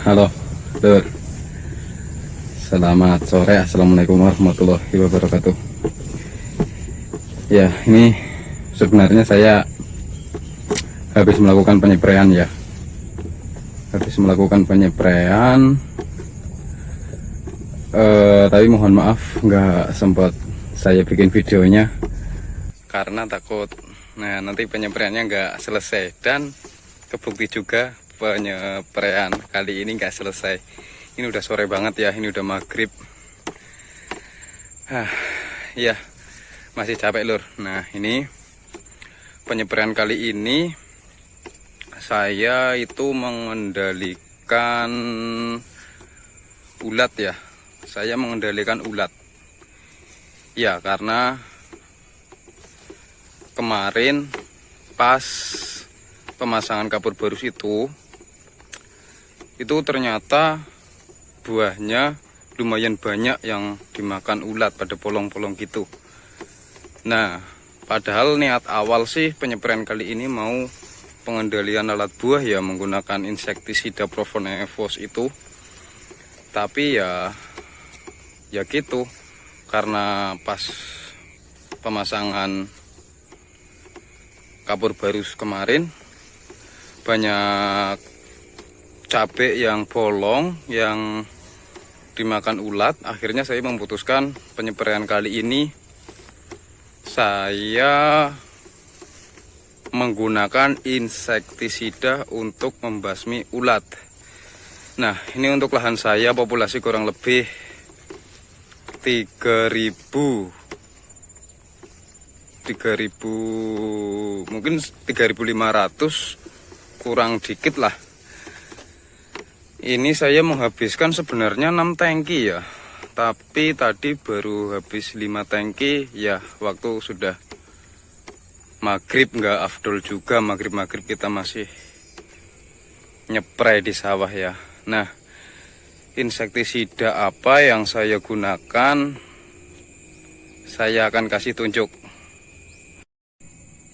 Halo, Lur. Selamat sore. Assalamualaikum warahmatullahi wabarakatuh. Ya, ini sebenarnya saya habis melakukan penyepraian ya. Habis melakukan penyepraian. Tapi mohon maaf nggak sempat saya bikin videonya karena takut nanti penyepraiannya nggak selesai, dan kebukti juga penyepraian kali ini nggak selesai. Ini udah sore banget ya, ini udah maghrib. Ya masih capek Lur. Nah, ini penyepraian kali ini saya itu mengendalikan ulat ya. Saya mengendalikan ulat ya, karena kemarin pas pemasangan kapur barus itu ternyata buahnya lumayan banyak yang dimakan ulat pada polong-polong gitu. Nah, padahal niat awal sih penyepraian kali ini mau pengendalian alat buah ya, menggunakan insektisida Provone Evos itu. Tapi ya gitu, karena pas pemasangan kapur barus kemarin banyak cabai yang bolong yang dimakan ulat. Akhirnya saya memutuskan penyepraian kali ini saya menggunakan insektisida untuk membasmi ulat. Nah, ini untuk lahan saya populasi kurang lebih 3.000 mungkin 3.500, kurang dikit lah. Ini saya menghabiskan sebenarnya 6 tangki ya, tapi tadi baru habis 5 tangki ya. Waktu sudah maghrib, nggak afdol juga maghrib kita masih nyepray di sawah ya. Nah, insektisida apa yang saya gunakan, saya akan kasih tunjuk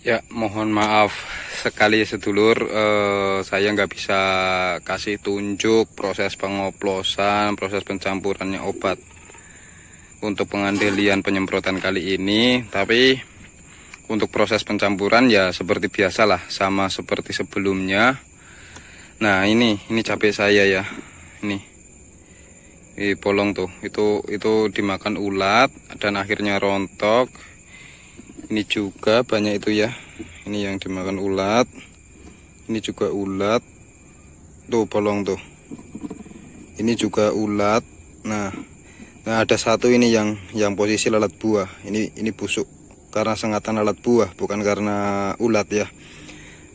ya. Mohon maaf sekali sedulur, saya nggak bisa kasih tunjuk proses pengoplosan, proses pencampurannya obat untuk pengendalian penyemprotan kali ini. Tapi untuk proses pencampuran ya seperti biasalah, sama seperti sebelumnya. Nah, ini cabai saya ya, ini polong tuh, itu dimakan ulat dan akhirnya rontok. Ini juga banyak itu ya, ini yang dimakan ulat, ini juga ulat tuh, polong tuh, ini juga ulat. Nah ada satu ini yang posisi lalat buah, ini busuk karena sengatan lalat buah, bukan karena ulat ya.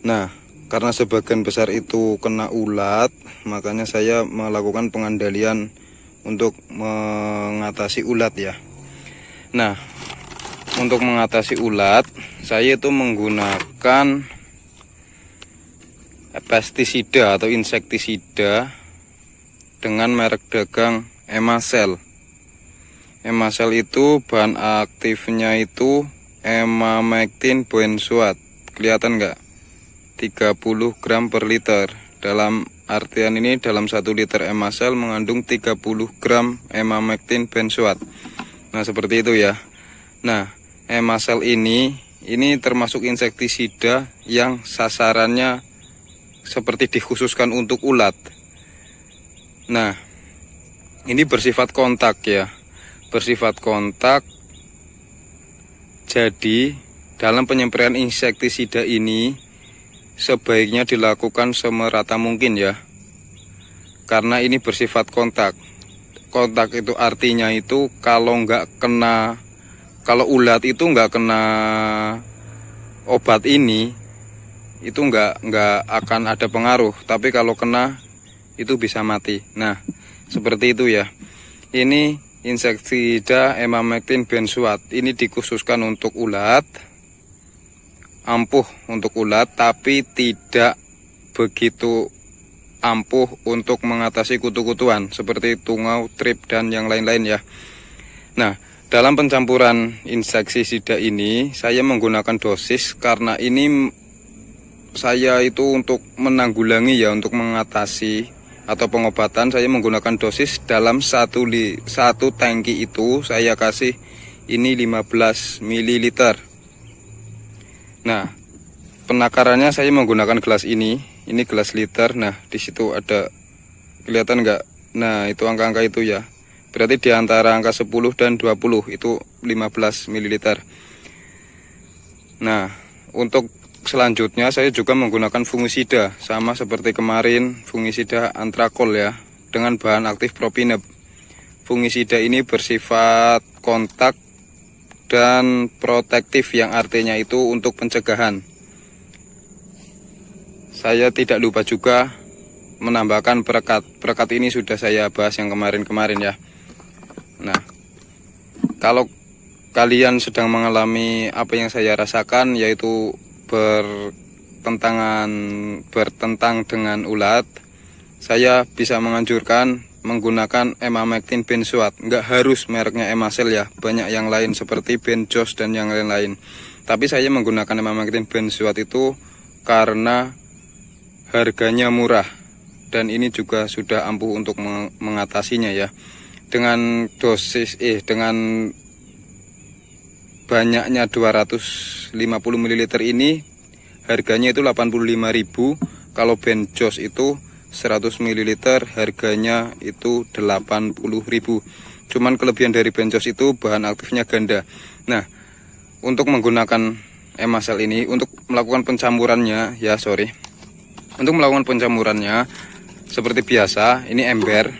Nah, karena sebagian besar itu kena ulat, makanya saya melakukan pengendalian untuk mengatasi ulat ya. Nah, untuk mengatasi ulat, saya itu menggunakan pestisida atau insektisida dengan merek dagang Emacel. Emacel itu bahan aktifnya itu emamectin benzoat. Kelihatan nggak? 30 gram per liter. Dalam artian ini, dalam 1 liter Emacel mengandung 30 gram emamectin benzoat. Nah, seperti itu ya. Nah, Emacel ini termasuk insektisida yang sasarannya seperti dikhususkan untuk ulat. Nah, ini bersifat kontak ya, bersifat kontak. Jadi dalam penyepraian insektisida ini sebaiknya dilakukan semerata mungkin ya, karena ini bersifat kontak. Kontak itu artinya itu kalau ulat itu nggak kena obat ini, itu nggak akan ada pengaruh. Tapi kalau kena, itu bisa mati. Nah, seperti itu ya. Ini insektisida emamectin benzoat. Ini dikhususkan untuk ulat, ampuh untuk ulat, tapi tidak begitu ampuh untuk mengatasi kutu-kutuan seperti tungau, trip, dan yang lain-lain ya. Nah, dalam pencampuran insektisida ini saya menggunakan dosis, karena ini saya itu untuk menanggulangi ya, untuk mengatasi atau pengobatan, saya menggunakan dosis dalam satu tangki itu saya kasih ini 15 ml. Nah, penakarannya saya menggunakan gelas ini gelas liter. Nah, di situ ada, kelihatan nggak? Nah, itu angka-angka itu ya. Berarti di antara angka 10 dan 20 itu 15 ml. Nah, untuk selanjutnya saya juga menggunakan fungisida, sama seperti kemarin, fungisida antrakol ya, dengan bahan aktif propinep. Fungisida ini bersifat kontak dan protektif, yang artinya itu untuk pencegahan. Saya tidak lupa juga menambahkan perekat. Perekat ini sudah saya bahas yang kemarin-kemarin ya. Nah, kalau kalian sedang mengalami apa yang saya rasakan, yaitu bertentang dengan ulat, saya bisa menganjurkan menggunakan emamectin benzoat. Nggak harus mereknya Emasel ya, banyak yang lain seperti Benjos dan yang lain-lain. Tapi saya menggunakan emamectin benzoat itu karena harganya murah, dan ini juga sudah ampuh untuk mengatasinya ya. Dengan dengan banyaknya 250 ml ini harganya itu 85.000. Kalau Benjos itu 100 ml harganya itu 80.000. Cuman kelebihan dari Benjos itu bahan aktifnya ganda. Nah, untuk menggunakan Emasel ini, untuk melakukan pencampurannya ya, untuk melakukan pencampurannya seperti biasa, ini ember,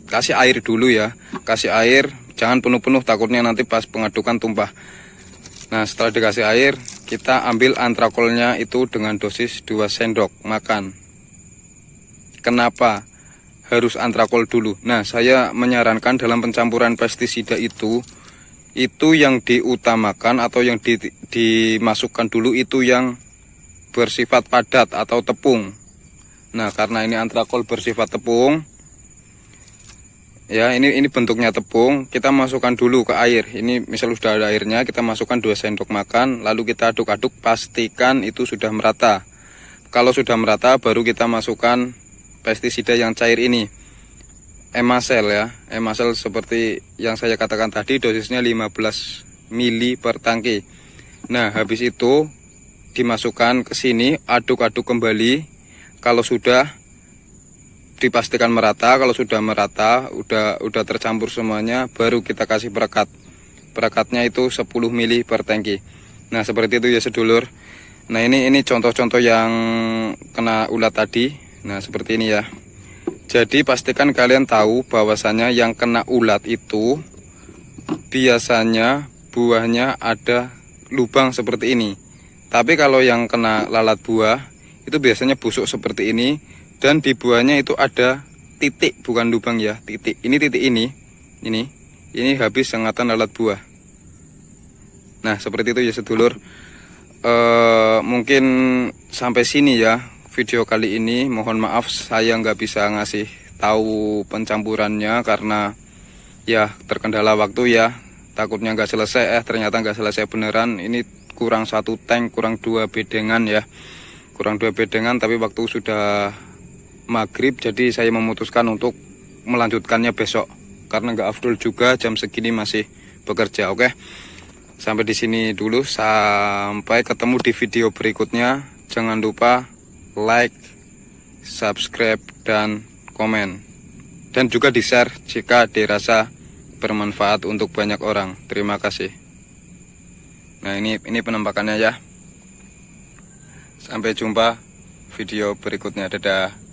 kasih air dulu ya, kasih air, jangan penuh-penuh, takutnya nanti pas pengadukan tumpah. Nah, setelah dikasih air, kita ambil antrakolnya itu dengan dosis 2 sendok makan. Kenapa harus antrakol dulu? Nah, saya menyarankan dalam pencampuran pestisida itu yang diutamakan atau yang dimasukkan dulu itu yang bersifat padat atau tepung. Nah, karena ini antrakol bersifat tepung ya, ini bentuknya tepung, kita masukkan dulu ke air. Ini misal sudah ada airnya, kita masukkan 2 sendok makan, lalu kita aduk-aduk, pastikan itu sudah merata. Kalau sudah merata, baru kita masukkan pestisida yang cair ini, Emasel ya. Emasel seperti yang saya katakan tadi, dosisnya 15 ml per tangki. Nah, habis itu dimasukkan ke sini, aduk-aduk kembali. Kalau sudah, dipastikan merata. Kalau sudah merata, udah tercampur semuanya, baru kita kasih perekat. Perekatnya itu 10 ml per tangki. Nah, seperti itu ya sedulur. Nah, ini contoh-contoh yang kena ulat tadi. Nah, seperti ini ya. Jadi pastikan kalian tahu bahwasanya yang kena ulat itu biasanya buahnya ada lubang seperti ini. Tapi kalau yang kena lalat buah itu biasanya busuk seperti ini, dan di buahnya itu ada titik, bukan lubang ya, titik. Ini titik ini habis sengatan lalat buah. Nah, seperti itu ya sedulur. Mungkin sampai sini ya video kali ini. Mohon maaf saya nggak bisa ngasih tahu pencampurannya karena ya terkendala waktu ya. Takutnya nggak selesai, ternyata nggak selesai beneran. Ini kurang 1 tank, kurang 2 bedengan ya, kurang 2 bedengan, tapi waktu sudah maghrib, jadi saya memutuskan untuk melanjutkannya besok karena nggak afdol juga jam segini masih bekerja. Oke, sampai di sini dulu, sampai ketemu di video berikutnya. Jangan lupa like, subscribe, dan komen, dan juga di share jika dirasa bermanfaat untuk banyak orang. Terima kasih. Nah, ini penampakannya ya. Sampai jumpa video berikutnya. Dadah.